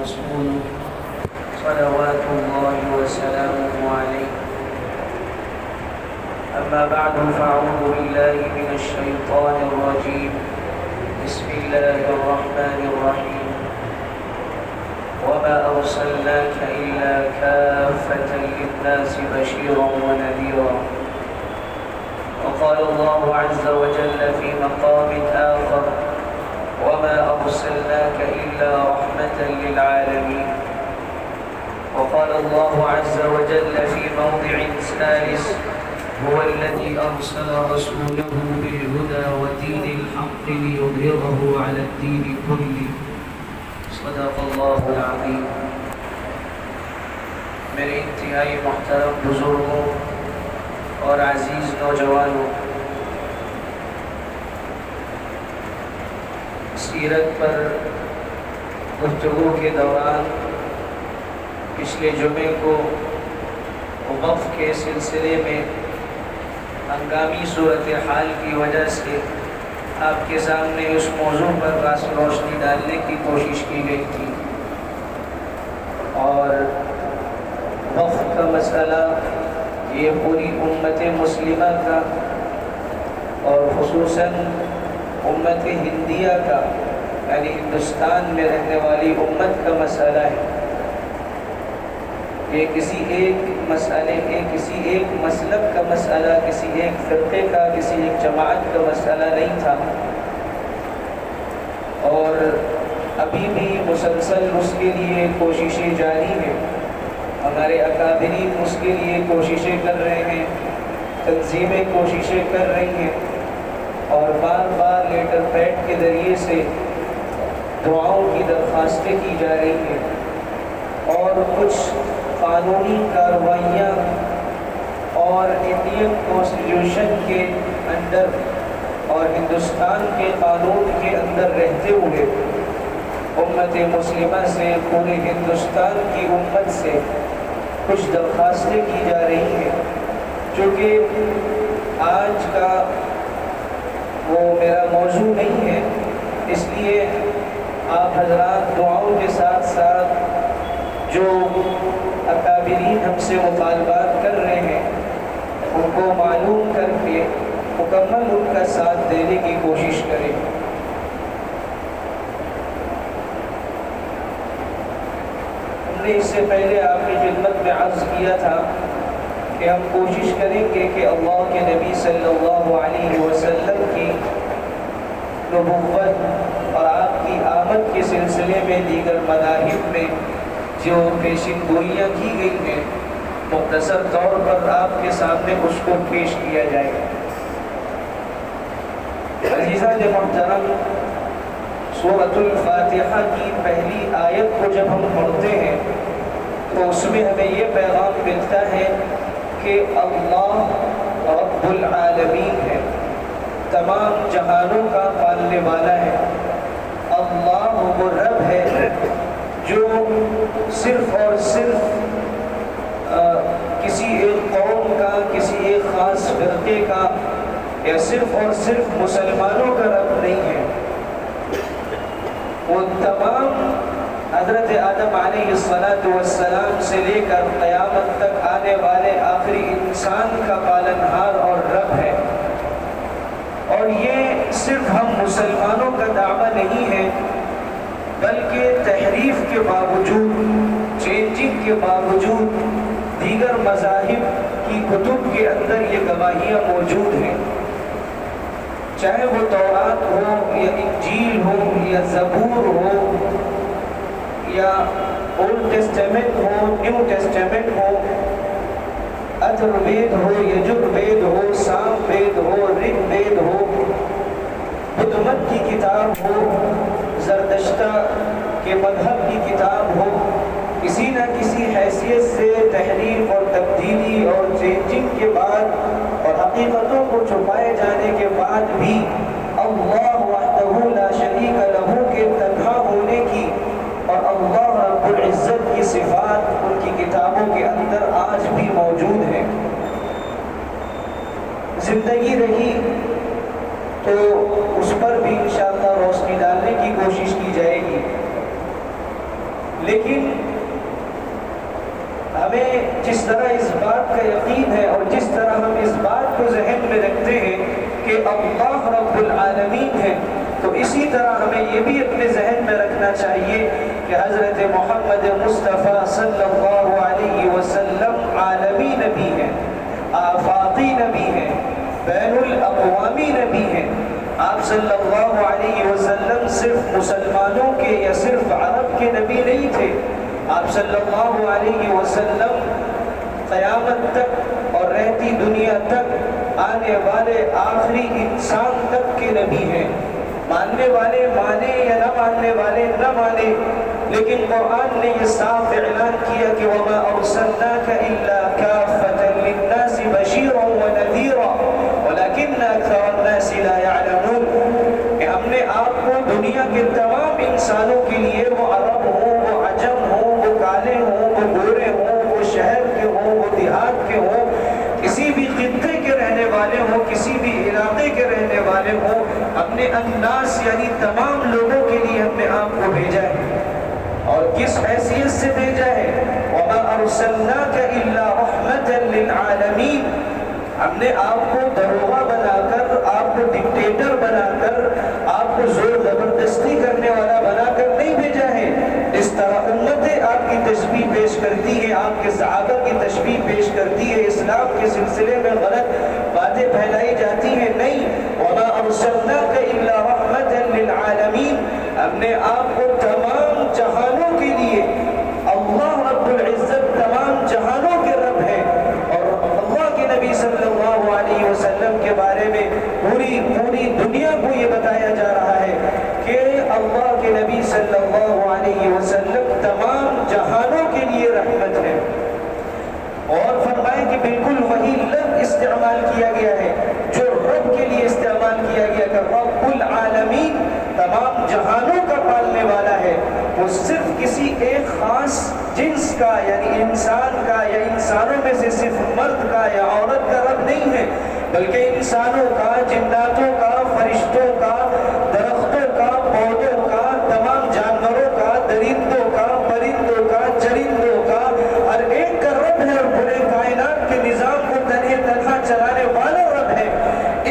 ورسوله صلوات الله وسلامه عليه. أما بعد فأعوذ بالله من الشيطان الرجيم. بسم الله الرحمن الرحيم. وما أرسلناك إلا كافة للناس بشيرا ونذيرا. وقال الله عز وجل في مقام آخر: وما أرسلناك إلا رحمة للعالمين. وقال الله عز وجل في موضع ثالث: هو الذي أرسل رسوله بالهدى ودين الحق ليظهره على الدين كله. صدق اللہ العظیم. میرے انتہائی محترم بزرگوں اور عزیز نوجوانوں، سیرت پر گفتگو کے دوران پچھلے جمعے کو وقف کے سلسلے میں ہنگامی صورتحال کی وجہ سے آپ کے سامنے اس موضوع پر روشنی ڈالنے کی کوشش کی گئی تھی، اور وقف کا مسئلہ یہ پوری امت مسلمہ کا اور خصوصاً امت ہندیہ کا، یعنی ہندوستان میں رہنے والی امت کا مسئلہ ہے. یہ کسی ایک مسئلے کے، کسی ایک مسلک کا مسئلہ، کسی ایک فرقے کا، کسی ایک جماعت کا مسئلہ نہیں تھا، اور ابھی بھی مسلسل اس کے لیے کوششیں جاری ہیں. ہمارے اکابرین اس کے لیے کوششیں کر رہے ہیں، تنظیمیں کوششیں کر رہی ہیں، اور بار بار لیٹر پیڈ کے ذریعے سے دعاؤں کی درخواستیں کی جا رہی ہیں، اور کچھ قانونی کارروائیاں اور انڈین کانسٹیٹیوشن کے اندر اور ہندوستان کے قانون کے اندر رہتے ہوئے امت مسلمہ سے، پورے ہندوستان کی امت سے کچھ درخواستیں کی جا رہی ہیں. چونکہ آج کا وہ میرا موضوع نہیں ہے، اس لیے آپ حضرات دعاؤں کے ساتھ ساتھ جو اکابرین ہم سے مطالبات کر رہے ہیں ان کو معلوم کر کے مکمل ان کا ساتھ دینے کی کوشش کریں. ہم نے اس سے پہلے آپ کی خدمت میں عرض کیا تھا کہ ہم کوشش کریں گے کہ اللہ کے نبی صلی اللہ علیہ وسلم کی نبوت اور آپ کی آمد کے سلسلے میں دیگر مذاہب میں جو پیشین گوئیاں کی گئی ہیں، مختصر طور پر آپ کے سامنے اس کو پیش کیا جائے گا. عزیزان محترم، سورۃ الفاتحہ کی پہلی آیت کو جب ہم پڑھتے ہیں تو اس میں ہمیں یہ پیغام ملتا ہے کہ اللہ رب العالمین ہے، تمام جہانوں کا پالنے والا ہے. اللہ وہ رب ہے جو صرف اور صرف کسی ایک قوم کا، کسی ایک خاص فرقے کا، یا صرف اور صرف مسلمانوں کا رب نہیں ہے. وہ تمام حضرت آدم علیہ السلام سے لے کر قیامت تک آنے والے آخری انسان کا پالنہار اور رب ہے. اور یہ صرف ہم مسلمانوں کا دعویٰ نہیں ہے، بلکہ تحریف کے باوجود، چینجنگ کے باوجود دیگر مذاہب کی کتب کے اندر یہ گواہیاں موجود ہیں. چاہے وہ تورات ہو یا انجیل ہو یا زبور ہو یا اولڈ ٹیسٹیمنٹ ہو، نیو ٹیسٹیمنٹ ہو، اتھر وید ہو، یجر وید ہو، سام وید ہو، رگ وید ہو، بدھ مت کی کتاب ہو، زردشتہ کے مذہب کی کتاب ہو، کسی نہ کسی حیثیت سے تحریف اور تبدیلی اور چینجنگ کے بعد اور حقیقتوں کو چھپائے جانے کے بعد بھی اللہ وحدہ لا شریک لہ کے تنہا ہونے کی اور اللہ رب العزت کی صفات ان کی کتابوں کے اندر آج بھی موجود ہیں. زندگی رہی تو اس پر بھی انشاءاللہ روشنی ڈالنے کی کوشش کی جائے گی. لیکن ہمیں جس طرح اس بات کا یقین ہے اور جس طرح ہم اس بات کو ذہن میں رکھتے ہیں کہ اللہ رب العالمین ہے، تو اسی طرح ہمیں یہ بھی اپنے ذہن میں رکھنا چاہیے کہ حضرت محمد مصطفیٰ صلی اللہ علیہ وسلم عالمی نبی ہیں، آفاقی نبی ہیں، بین الاقوامی نبی ہیں۔ آپ صلی اللہ علیہ وسلم صرف مسلمانوں کے یا صرف عرب کے نبی نہیں تھے، آپ صلی اللہ علیہ وسلم قیامت تک اور رہتی دنیا تک آنے والے آخری انسان تک کے نبی ہیں۔ ماننے والے مانے یا نہ ماننے والے نہ مانے، لیکن قرآن نے یہ صاف اعلان کیا کہ وَمَا أَرْسَلْنَاكَ إِلَّا كَافَّةً لِلنَّاسِ بَشِيرًا وَنَذِيرًا وَلَكِنَّ أَكْثَرَ النَّاسِ لَا يَعْلَمُونَ، کہ ہم نے آپ کو دنیا کے تمام انسانوں کے لیے، وہ عرب ہوں، وہ عجم ہوں، وہ کالے ہوں، وہ گورے ہوں، وہ شہر کے ہوں، وہ دیہات کے ہوں، کسی بھی خطے کے رہنے والے ہوں، کسی بھی علاقے کے رہنے والے ہوں، اپنے الناس یعنی تمام لوگوں کے لیے ہم نے آپ کو بھیجا ہے۔ اور کس حیثیت سے بھیجا ہے؟ وَمَا أَرْسَلْنَاكَ إِلَّا رَحْمَةً لِلْعَالَمِينَ، ہم نے آپ کو دروغہ بنا کر، آپ کو ڈکٹیٹر بنا کر، آپ کو زور زبردستی کرنے والا بنا کر نہیں بھیجا ہے۔ اس طرح امتیں آپ کی تشبیہ پیش کرتی ہے، آپ کے صحابہ کی تشبیہ پیش کرتی ہے، اسلام کے سلسلے میں غلط باتیں پھیلائی جاتی ہیں، نہیں۔ وَمَا أَرْسَلْنَاكَ إِلَّا رَحْمَةً لِلْعَالَمِينَ، ہم نے آپ کو تمام جہانوں کے لیے، اللہ رب العزت تمام جہانوں کے رب ہے، اور اللہ کے نبی صلی اللہ علیہ وسلم کے بارے میں پوری دنیا کو یہ بتایا جا رہا ہے کہ اللہ کے نبی صلی اللہ علیہ وسلم تمام جہانوں کے لیے رحمت ہے۔ اور فرمائے کہ بالکل وہی لفظ استعمال کیا گیا ہے جو رب کے لیے استعمال کیا گیا کہ رب العالمین تمام جہانوں کا پالنے والا ہے۔ وہ صرف کسی ایک خاص جنس کا یعنی انسان کا یا انسانوں میں سے صرف مرد کا یا عورت کا رب نہیں ہے، بلکہ انسانوں کا، جناتوں کا، فرشتوں کا، درختوں کا، پودوں کا، تمام جانوروں کا، درندوں کا، پرندوں کا، چرندوں کا، ہر ایک کا رب ہے، اور پورے کائنات کے نظام کو تنہا چلانے والا رب ہے۔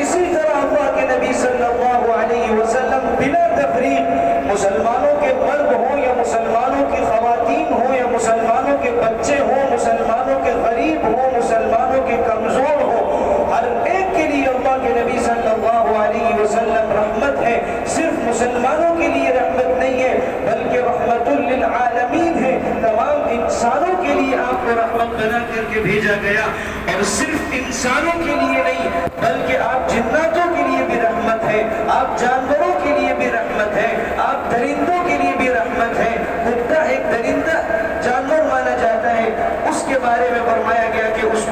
اسی طرح اللہ کے نبی صلی اللہ علیہ وسلم بلا تفریق، مسلمانوں کے مرد ہوں یا مسلمانوں کی خواتین ہوں یا مسلمانوں کے بچے ہوں، مسلمانوں کے غریب ہوں، مسلمانوں کے کمزور ہوں، ہر ایک کے لیے اللہ کے نبی صلی اللہ علیہ وسلم رحمت ہے۔ صرف مسلمانوں کے لیے رحمت نہیں ہے بلکہ رحمت للعالمین ہے، تمام انسانوں کے لیے آپ کو رحمت بنا کر کے بھیجا گیا، اور صرف انسانوں کے لیے نہیں بلکہ آپ جناتوں کے لیے بھی رحمت ہے، آپ جانوروں کے لیے بھی رحمت ہے، آپ درندوں کے لیے بھی رحمت ہے۔ کتا ایک درندہ جانور مانا جاتا ہے، اس کے بارے میں فرمایا گیا کہ اس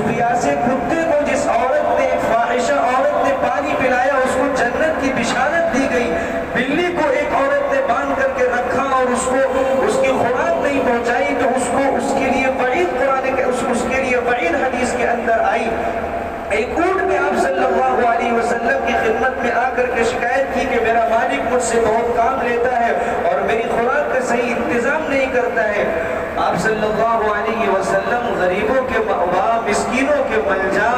پیاسے کتے کو جس عورت نے، ایک فاحشہ عورت نے پانی پلایا، اس کو جنت کی بشارت دی گئی۔ بلی کو ایک عورت نے باندھ کر کے رکھا اور اس کی خوراک نہیں پہنچائی تو اس کے لیے وعید قرآن کے اس کے لیے وعید حدیث کے اندر آئی۔ ایک اونٹ نے آپ صلی اللہ علیہ وسلم کی خدمت میں آ کر کے شکایت کی کہ میرا مالک مجھ سے بہت کام لیتا ہے اور میری خوراک کا صحیح انتظام نہیں کرتا ہے۔ آپ صلی اللہ علیہ وسلم غریبوں کے مأوا، مسکینوں کے ملجا،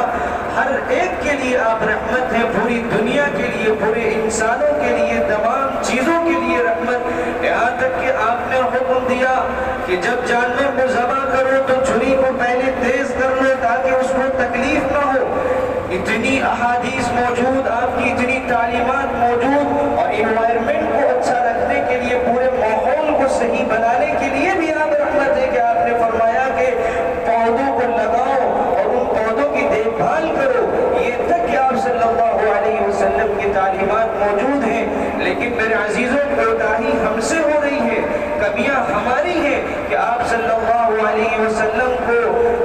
ہر ایک کے لیے آپ رحمت ہیں، پوری دنیا کے لیے، پورے انسانوں کے لیے، تمام چیزوں کے لیے رحمت۔ یہاں تک کہ آپ نے حکم دیا کہ جب جانور کو ذبح کرو تو چھری کو پہلے تیز کر لو تاکہ اس کو تکلیف نہ ہو۔ اتنی احادیث موجود، آپ کی اتنی تعلیمات موجود، اور انوائرمنٹ کو اچھا رکھنے کے لیے، پورے ماحول کو صحیح بنانے کے لیے بھی آپ رحمت ہے کہ آپ نے فرمایا کہ پودوں کو لگاؤ اور ان پودوں کی دیکھ بھال کرو۔ یہ تک کہ آپ صلی اللہ علیہ وسلم کی تعلیمات موجود ہیں، لیکن میرے عزیزوں کوتاہی ہم سے ہو رہی ہے، کمیاں ہماری ہیں کہ آپ صلی اللہ علیہ وسلم کو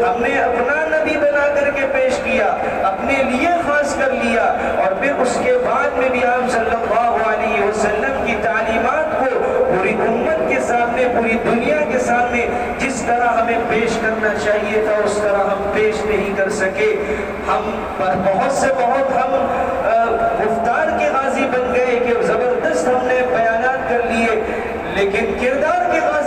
ہم نے اپنا نبی بنا کر کے پیش کیا، اپنے لیے خاص کر لیا، اور پھر اس کے بعد میں بھی آپ صلی اللہ علیہ وسلم کی تعلیمات کو پوری امت کے سامنے، پوری دنیا کے سامنے جس طرح ہمیں پیش کرنا چاہیے تھا اس طرح ہم پیش نہیں کر سکے۔ ہم بہت سے بہت ہم گفتار کے غازی بن گئے کہ زبردست ہم نے بیانات کر لیے، لیکن کردار کے غازی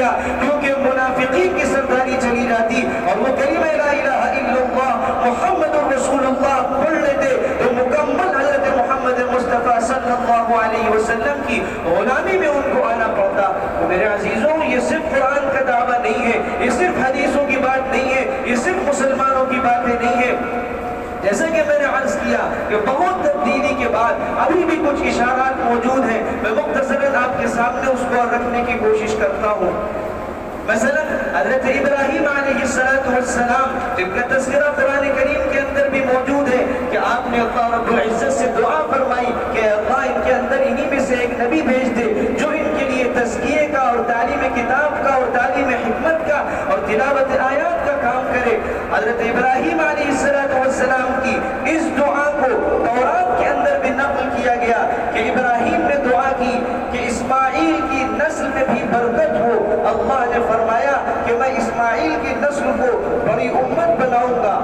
دیا، کیونکہ منافقین کی سرداری چلی جاتی اور وہ کلمہ لا الہ الا اللہ محمد رسول اللہ پڑھ لیتے تو مکمل حضرت محمد مصطفیٰ صلی اللہ علیہ وسلم کی غلامی میں ان کو آنا پڑتا۔ تو میرے عزیزوں، یہ صرف قرآن کا دعویٰ نہیں ہے، یہ صرف حدیثوں کی بات نہیں ہے، یہ صرف مسلمانوں کی باتیں نہیں ہے۔ جیسا کہ میں نے عرض کیا کہ بہت تبدیلی کے بعد ابھی بھی کچھ اشارات موجود ہیں، میں مختصراً آپ کے سامنے اس کو رکھنے کی کوشش کرتا ہوں۔ مثلا حضرت ابراہیم علیہ السلام جن کا تذکرہ قرآن کریم کے اندر بھی موجود ہے کہ آپ نے اللہ رب العزت سے دعا فرمائی کہ اللہ ان کے اندر انہی میں سے ایک نبی بھیج دے جو ان کے لیے تزکیے کا اور تعلیم کتاب کا اور تعلیم حکمت کا اور تلاوت آیات کا کام کرے۔ حضرت ابراہیم علیہ السلام کی اس دعا کو تورات کے اندر بھی نقل کیا گیا کہ ابراہیم نے دعا کی کہ اسماعیل کی نسل میں بھی برکت ہو۔ اللہ نے فرمایا کہ میں اسماعیل کی نسل کو بڑی امت بناؤں گا۔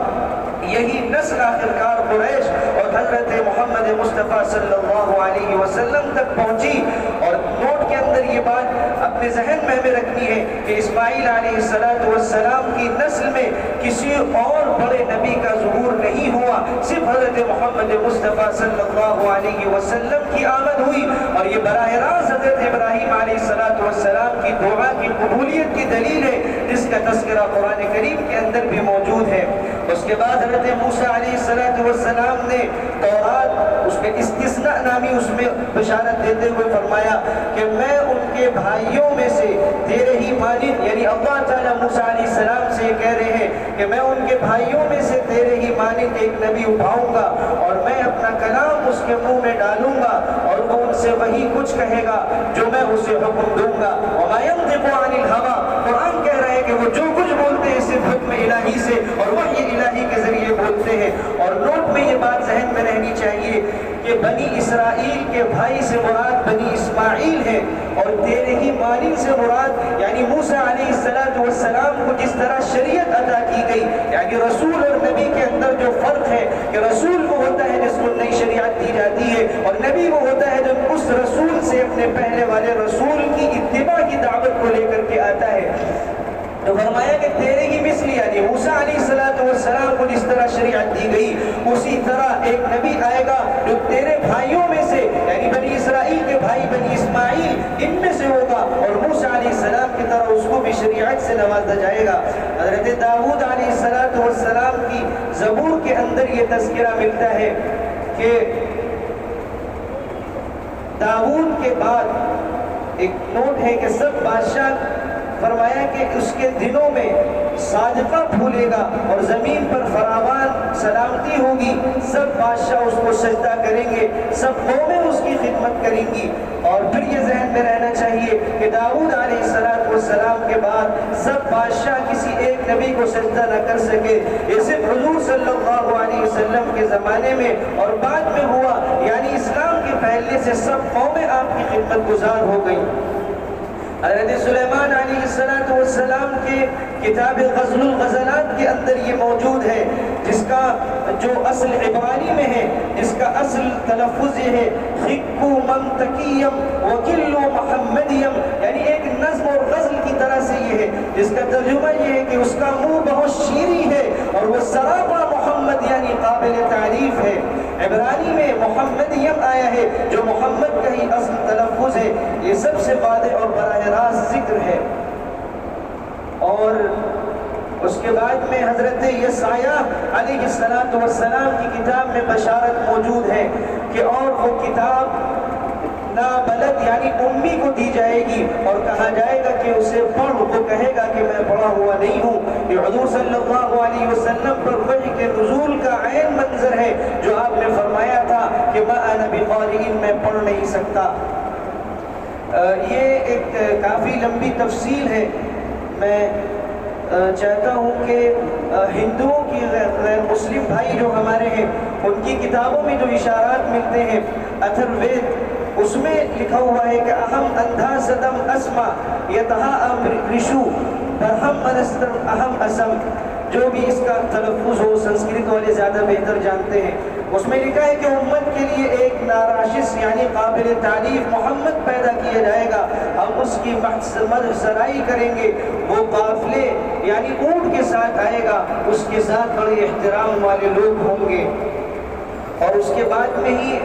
یہی نسل آخرکار قریش اور حضرت محمد مصطفیٰ صلی اللہ علیہ وسلم تک پہنچی۔ اور نوٹ کے اندر یہ بات اپنے ذہن میں ہمیں رکھنی ہے کہ اسماعیل علیہ السلام کی نسل میں کسی اور بڑے نبی کا ظہور نہیں ہوا، صرف حضرت محمد مصطفیٰ صلی اللہ علیہ وسلم کی آمد ہوئی، اور یہ براہ راست حضرت ابراہیم علیہ السلام کی دعا کی قبولیت کی دلیل ہے جس کا تذکرہ قرآن کریم کے اندر بھی موجود ہے۔ اس کے بعد حضرت موسیٰ علیہ السلام نے تورات اس میں استثناء نامی اس میں بشارت دیتے ہوئے فرمایا کہ میں ان کے بھائیوں میں سے تیرے ہی مانند، یعنی اللہ تعالیٰ موسیٰ علیہ السلام سے کہہ رہے ہیں کہ میں ان کے بھائیوں میں سے تیرے ہی مانند ایک نبی اٹھاؤں گا اور میں اپنا کلام اس کے منہ میں ڈالوں گا اور وہ ان سے وہی کچھ کہے گا جو میں اسے حکم دوں گا۔ وَمَا يَنطِقُ عَنِ الْهَوَىٰ، قرآن کہہ رہے ہیں کہ وہ جو کچھ بولتے ہیں صرف حکم الہی سے اور وحی الہی کے ذریعے بولتے ہیں۔ اور نوٹ میں یہ بات ذہن میں رہنی چاہیے کہ بنی اسرائیل کے بھائی سے مراد بنی اسماعیل ہے، اور تیرے ہی مانند سے مراد یعنی موسیٰ علیہ السلام کو جس طرح شریعت عطا کی گئی، یعنی رسول اور نبی کے اندر جو فرق ہے کہ رسول وہ ہوتا ہے جس کو نئی شریعت دی جاتی ہے، اور نبی وہ ہوتا ہے جو اس رسول سے اپنے پہلے والے رسول کی اتباع کی دعوت کو لے کر کے آتا ہے۔ تو فرمایا کہ تیرے ہی مثل یعنی موسیٰ علیہ السلام کو جس طرح شریعت دی گئی اسی طرح ایک نبی آئے گا جو تیرے بھائیوں میں سے یعنی بنی اسرائیل کے بھائی بنی اسماعیل ان میں سے ہوگا، اور موسیٰ علیہ السلام کی طرح اس کو بھی شریعت سے نوازا جائے گا۔ حضرت داؤد علیہ السلام کی زبور کے اندر یہ تذکرہ ملتا ہے کہ داؤد کے بعد ایک نوٹ ہے کہ سب بادشاہ فرمایا کہ اس کے دنوں میں صادقہ پھولے گا اور زمین پر فراوان سلامتی ہوگی، سب بادشاہ اس کو سجدہ کریں گے، سب قومیں اس کی خدمت کریں گی۔ اور پھر یہ ذہن میں رہنا چاہیے کہ داؤد علیہ السلام کے بعد سب بادشاہ کسی ایک نبی کو سجدہ نہ کر سکے، یہ صرف حضور صلی اللہ علیہ وسلم کے زمانے میں اور بعد میں ہوا، یعنی اسلام کے پھیلنے سے سب قومیں آپ کی خدمت گزار ہو گئی۔ حضرت سلیمان علیہ السلام کے کتاب غزل الغزلات کے اندر یہ موجود ہے، جس کا جو اصل عبرانی میں ہے، جس کا اصل تلفظ یہ ہے خِقُّ منطقیم وکلُّ محمدیم، یعنی ایک نظم اور غزل کی طرح سے یہ ہے، جس کا ترجمہ یہ ہے کہ اس کا منہ بہت شیریں ہے اور وہ سراپا محمد یعنی قابل تعریف ہے۔ عبرانی میں محمدیم آیا ہے جو محمد کا ہی اصل تلفظ ہے، یہ سب سے واضح اور براہ راست ذکر ہے۔ اور اس کے بعد میں حضرت یسعیاء علیہ السلام کی کتاب میں بشارت موجود ہے کہ اور وہ کتاب نابلد یعنی امی کو دی جائے گی اور کہا جائے گا کہ اسے پڑھ، وہ کہے گا کہ میں پڑھا ہوا نہیں ہوں۔ یہ حضور صلی اللہ علیہ وسلم پر وحی کے نزول کا عین منظر ہے جو آپ نے فرمایا تھا کہ ما انا بقارئ، میں پڑھ نہیں سکتا۔ یہ ایک کافی لمبی تفصیل ہے، میں چاہتا ہوں کہ ہندوؤں کی غیر مسلم بھائی جو ہمارے ہیں ان کی کتابوں میں جو اشارات ملتے ہیں اتھر وید، اس میں لکھا ہوا ہے کہ اہم اندھا صدم اسما یتہا رشو برہم منستر اہم اسم، جو بھی اس کا تلفظ ہو سنسکرت والے زیادہ بہتر جانتے ہیں۔ اس میں لکھا ہے کہ امت کے لیے ایک ناراشس یعنی قابل تعریف محمد پیدا کیا جائے گا، ہم اس کی مدح سرائی کریں گے، وہ قافلے یعنی اونٹ کے ساتھ آئے گا، اس کے ساتھ بڑے احترام والے لوگ ہوں گے۔ اور اس کے بعد میں ہی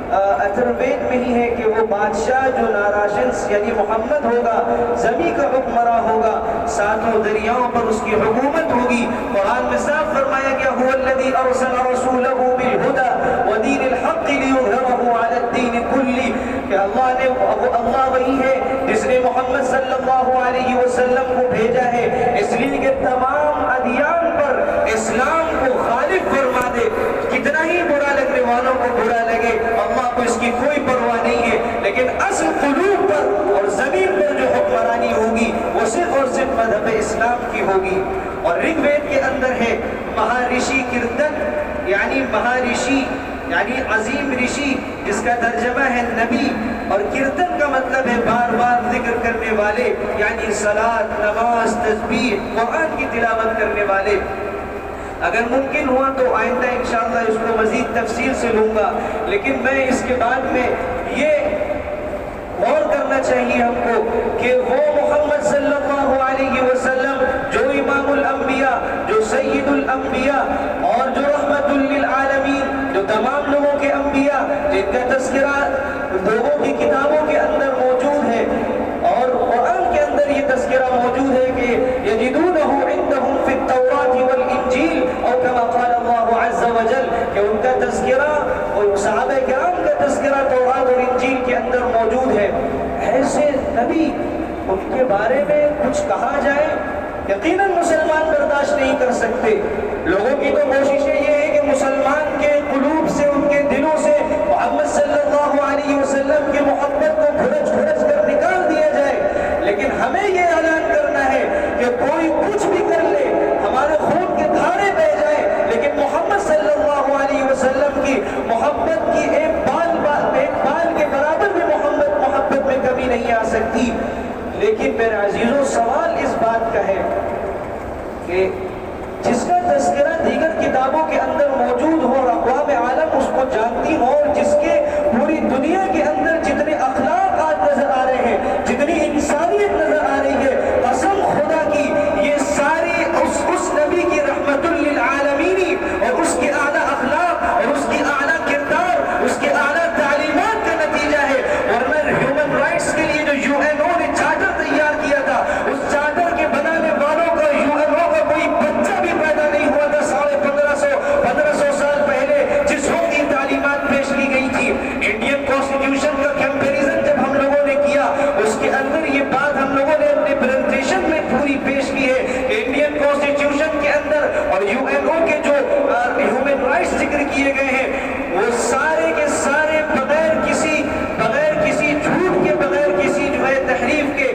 اتھروید میں ہی ہے کہ وہ بادشاہ جو ناراشنس یعنی محمد ہوگا، زمین کا حکمراں ہوگا، ساتوں دریاؤں پر اس کی حکومت ہوگی۔ قرآن میں صاف فرمایا گیا هو الذي ارسل رسوله بالهدى ودين الحق ليظهره على الدين كله، کہ اللہ وہی ہے جس نے محمد صلی اللہ علیہ وسلم کو بھیجا ہے اس لیے کہ تمام ادیان پر اسلام کو غالب فرما دے۔ کتنا ہی برا لگنے والوں کو برا لگے، اللہ کو اس کی کوئی پرواہ نہیں ہے، لیکن اصل قلوب پر اور زمین پر جو حکمرانی ہوگی وہ صرف اور صرف مذہب اسلام کی ہوگی۔ اور رگ وید کے اندر ہے مہارشی کیرتن، یعنی مہارشی یعنی عظیم رشی، جس کا ترجمہ ہے نبی، اور کیرتن کا مطلب ہے بار بار ذکر کرنے والے، یعنی صلاۃ، نماز، تسبیح، قرآن کی تلاوت کرنے والے۔ اگر ممکن ہوا تو آئندہ انشاءاللہ اس کو مزید تفصیل سے لوں گا، لیکن میں اس کے بعد میں یہ غور کرنا چاہیے ہم کو کہ وہ محمد صلی اللہ علیہ وسلم جو امام الانبیاء، جو سید الانبیاء اور جو رحمت للعالمین، جو تمام لوگوں کے انبیاء جن کا تذکرہ لوگوں کی کتابوں کے اندر موجود ہے اور قرآن کے اندر یہ تذکرہ موجود ہے کہ یجدونہ عندہم فی التوراۃ والانجیل، اور کما قال اللہ عز وجل کہ ان کا تذکرہ اور صحابہ کرام کا تذکرہ تورات اور انجیل کے اندر موجود ہے۔ ایسے نبی، ان کے بارے میں کچھ کہا جائے یقیناً مسلمان برداشت نہیں کر سکتے۔ لوگوں کی تو کوششیں یہ ہے کہ مسلمان کے قلوب سے، ان کے دلوں سے محمد صلی اللہ علیہ وسلم کی محبت کو گھرچ گھرچ کر نکال دیا جائے، لیکن ہمیں یہ اعلان کرنا ہے کہ کوئی کچھ بھی کر لے، ہمارے خون کے دھارے بہ جائے، لیکن محمد صلی اللہ علیہ وسلم کی محبت کی ایک بال کے برابر بھی محبت میں کمی نہیں آ سکتی۔ لیکن میرے عزیزوں، سوال اس بات کا ہے کہ جس کا تذکرہ دیگر کتابوں کے اندر موجود ہو اور اقوام عالم اس کو جانتی ہو، اور جس کے پوری دنیا کے اندر جتنے اخلاق آج نظر آ رہے ہیں، جتنی انسانیت نظر آ رہی ہے، قسم خدا کی یہ ساری اس نبی کی رحمت للعالمین اور اس کے اعلیٰ اخلاق اور اس کی اعلیٰ کردار، اس کے اعلیٰ تعلیمات کا نتیجہ ہے۔ ورنہ ہیومن رائٹس کے لیے جو UN نے چارٹر تیار کیا تھا، اس چارٹر کے بنانے والوں کا UN کا کوئی بچہ بھی پیدا نہیں ہوا تھا 1500 سال پہلے جس وقت یہ تعلیمات پیش کی گئی تھی۔ انڈین کانسٹیٹیوشن کا کمپیریزن جب ہم لوگوں نے کیا، اس کے اندر یہ بات ہم لوگوں نے اپنے پریزنٹیشن میں پوری پیش کی ہے کہ انڈین کانسٹیٹیوشن کے اندر اور UN کے جو ہیومن رائٹس ذکر کیے گئے ہیں، وہ سارے کے سارے بغیر کسی جھوٹ کے، بغیر کسی جو ہے تحریف کے،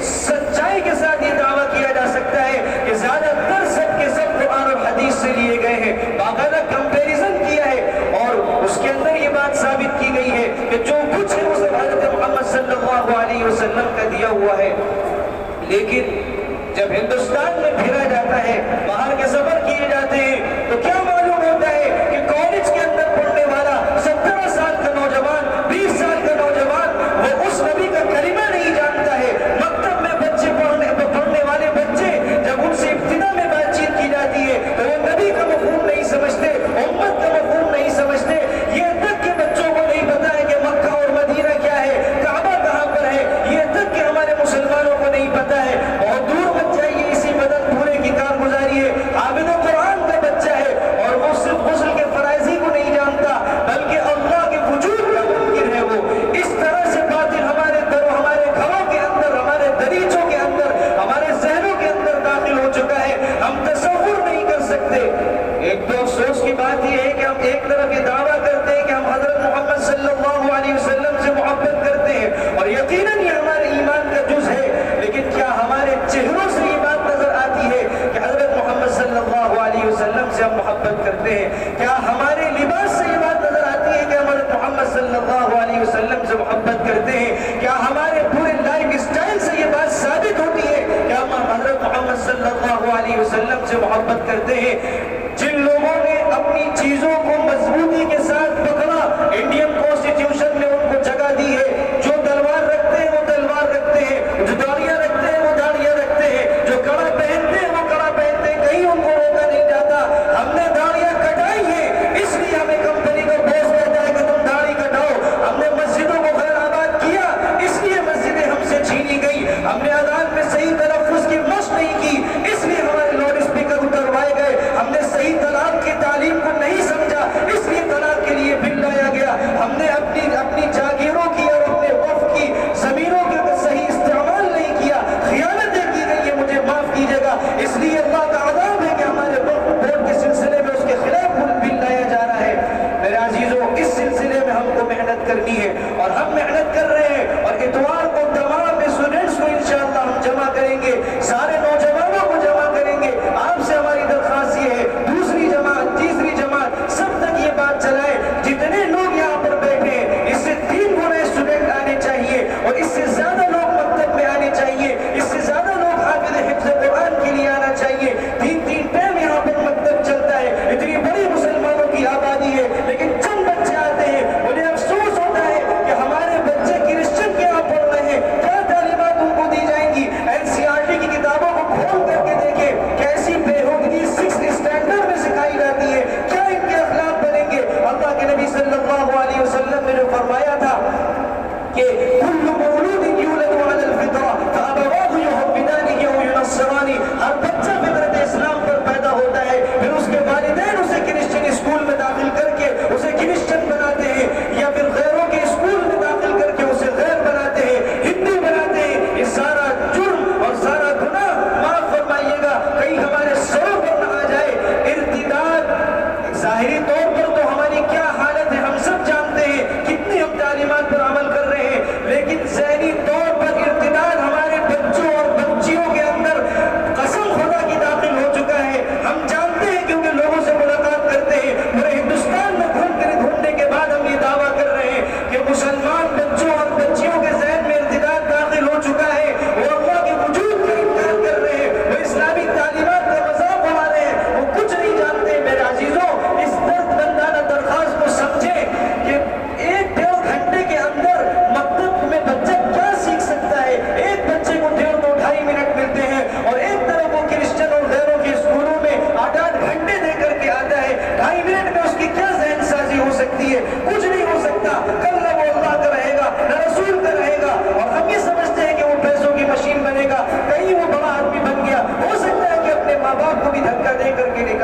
سچائی کے ساتھ یہ دعویٰ کیا جا سکتا ہے کہ زیادہ تر سب کے سب قرآن اور حدیث سے لیے گئے ہیں۔ باقاعدہ کمپیریزن کیا ہے اور اس کے اندر یہ بات ثابت کی گئی ہے کہ جو کچھ ہے وہ سب حضرت محمد صلی اللہ علیہ وسلم کا دیا ہوا ہے۔ لیکن جب ہندوستان میں پھرا جاتا ہے، باہر کے سفر کیے جاتے ہیں، تو کیا معلوم ہوتا ہے کہ کالج کے اندر پڑھنے والا 17 سال کا نوجوان، 20 سال کا نوجوان، وہ اس نبی کا کلمہ نہیں جانتا ہے۔ مکتب میں بچے پڑھنے والے بچے جب ان سے ابتدا میں بات چیت کی جاتی ہے تو وہ نبی کا مفہوم نہیں سمجھتے، امت کا مفہوم نہیں سمجھتے۔ یہ تک کہ بچوں کو نہیں پتا ہے کہ مکہ اور مدینہ کیا ہے، کعبہ کہاں پر ہے، یہ تک کہ ہمارے مسلمانوں کو نہیں پتا ہے۔ بہت دور بچ جائیے، اسی مدد پورے کی کارگزاری ہے، عابد قرآن کا بچہ ہے، اور وہ صرف غسل کے فرائض کو نہیں جانتا بلکہ اللہ کے وجود کا منکر ہے۔ وہ اس طرح سے باطل ہمارے گھروں کے اندر، ہمارے دریچوں کے اندر، ہمارے ذہنوں کے اندر داخل ہو چکا ہے، ہم تصور نہیں کر سکتے۔ ایک تو افسوس کی بات یہ ہے کہ ہم ایک طرف یہ دعویٰ کرتے ہیں کہ ہم حضرت محمد صلی اللہ علیہ وسلم سے محبت کرتے ہیں اور یقیناً یہ ہمارے ایمان کا جز ہے، لیکن کیا ہمارے چہروں سے یہ بات نظر آتی ہے کہ حضرت محمد صلی اللہ علیہ وسلم سے ہم محبت کرتے ہیں؟ کیا ہمارے لباس سے یہ بات نظر آتی ہے کہ ہم حضرت محمد صلی اللہ علیہ وسلم سے محبت کرتے ہیں؟ کیا ہمارے پورے لائف اسٹائل سے یہ بات ثابت ہوتی ہے کہ ہم حضرت محمد صلی اللہ علیہ وسلم سے محبت کرتے ہیں؟ جن لوگوں نے اپنی چیزوں کو مضبوطی کے ساتھ پکڑا، انڈین کانسٹیٹیوشن نے ان کو جگہ دی ہے، جو تلوار رکھتے ہیں وہ تلوار رکھتے ہیں،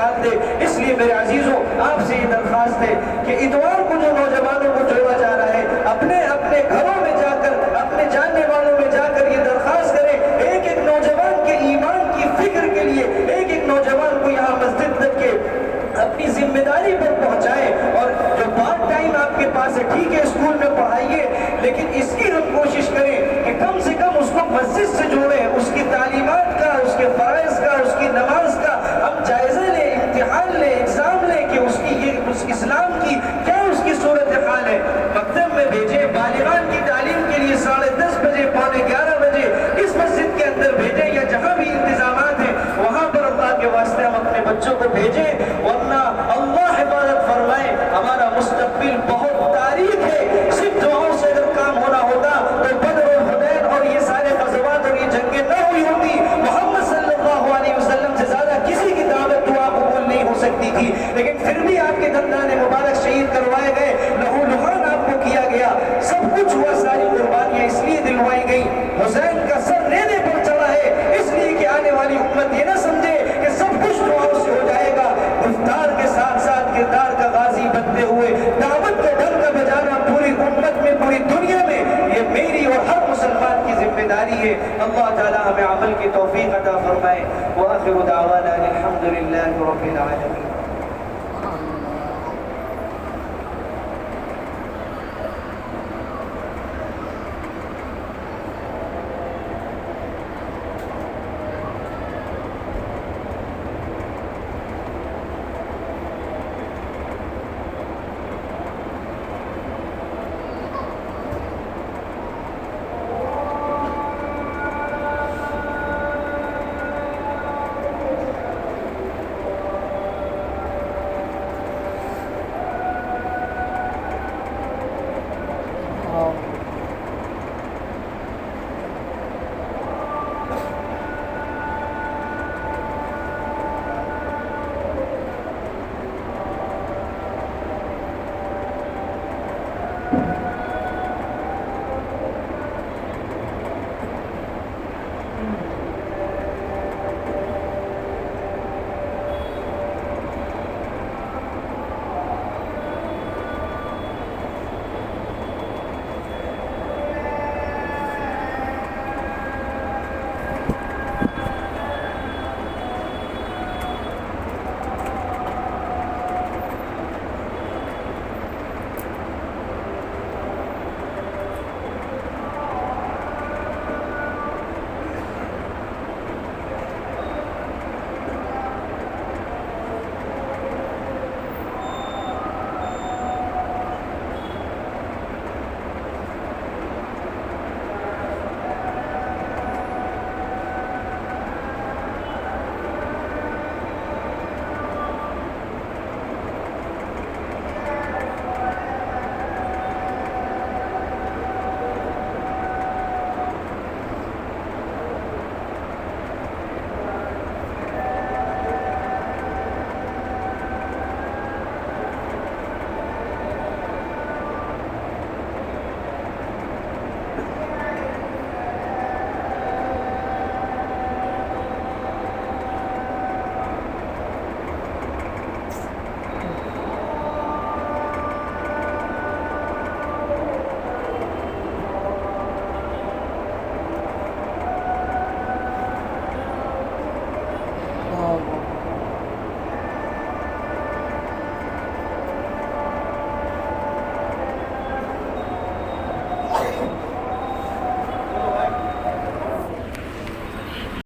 نکال دے. اس لیے میرے عزیزوں آپ سے یہ درخواست ہے کہ اتوار کو جو نوجوانوں کو جوڑا جا رہا ہے اپنے اپنے گھروں میں جا کر اپنے جاننے والوں میں جا کر یہ درخواست کریں. ایک ایک نوجوان کے ایمان کی فکر کے لیے ایک ایک نوجوان کو یہاں مسجد تک کے اپنی ذمہ داری پر پہنچائیں. اور جو پارٹ ٹائم آپ کے پاس ہے ٹھیک ہے اسکول میں پڑھائیے لیکن اس کی ہم کوشش کریں کہ کم سے کم اس کو مسجد سے جوڑیں. اس کی تعلیمات کا اس کے فرائض کا اس کی نماز کا ہم جائزہ لیں امتحان لیں ایگزام لیں کہ اس کی یہ اس اسلام کی کیا اس کی صورتحال ہے. مکتب میں بھیجیں بالغان کی تعلیم کے لیے 10:30 بجے 11:15 بجے اس مسجد کے اندر بھیجیں یا جہاں بھی انتظامات ہیں وہاں پر اللہ کے واسطے ہم اپنے بچوں کو بھیجیں. ورنہ اللہ حفاظت فرمائے ہمارا مستقبل بہت تاریخ ہے. صرف دعاؤں سے اگر کام ہونا ہوتا تو بدر اور حنین اور یہ سارے غزوات اور یہ جنگیں نہ ہوئی ہوتی. محمد صلی اللہ علیہ وسلم سے زیادہ کسی کی دعوت دعا قبول نہیں ہو سکتی تھی. لیکن پھر بھی آپ کے دندان مبارک شہید کروائے گئے لہو لہان آپ کو کیا گیا سب کچھ ہوا. ساری قربانیاں اس لیے دلوائی گئی حسین کا سر رینے پر چڑھا ہے اس لیے کہ آنے والی امت یہ نہ سمجھے کہ سب کچھ دعاؤں سے ہو جائے گا. گفتار کے ساتھ ساتھ کردار کا غازی بنتے ہوئے دعوت کا ڈھنگ کا بجانا پوری امت میں پوری دنیا میں یہ میری اور ہر مسلمان کی ذمہ داری ہے. اللہ تعالی ہمیں عمل کی توفیق عطا فرمائے. وآخر دعوانا الحمد للہ رب العالمین.